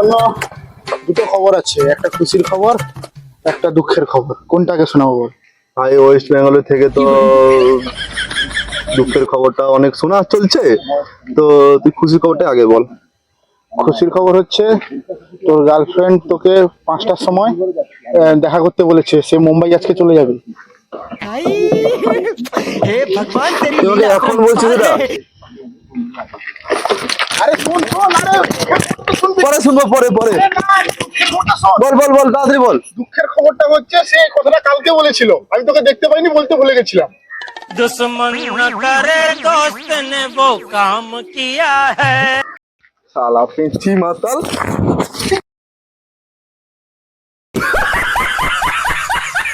জন্য দুটো খবর আছে, একটা খুশির খবর একটা দুঃখের খবর। কোনটাকে শোনাবো বল? ভাই ওয়েস্ট বেঙ্গলের থেকে তো দুঃখের খবরটা অনেক শোনা চলছে, তো তুই খুশির খবরটা আগে বল। খুশির খবর হচ্ছে তোর গার্লফ্রেন্ড তোকে 5টার সময় দেখা করতে বলেছে, সে মুম্বাই আজকে চলে যাবে। भाई हे भगवान तेरी তুই আমাকে लीला এখন বলছিস अपरंपार এটা? है। আরে শোন শোন, আরে শুনবি? পরে শুনবো, পরে পরে আরে না, দুঃখের খবরটা শোন। বল বল বল, তাড়াতাড়ি বল। দুঃখের খবরটা হচ্ছে সে কথাটা কালকে বলেছিল, আমি তোকে দেখতে পাইনি, বলতে ভুলে গেছিলাম। दुश्मन न करे दोस्त ने वो काम किया है। শালা পেঁচি মাতাল।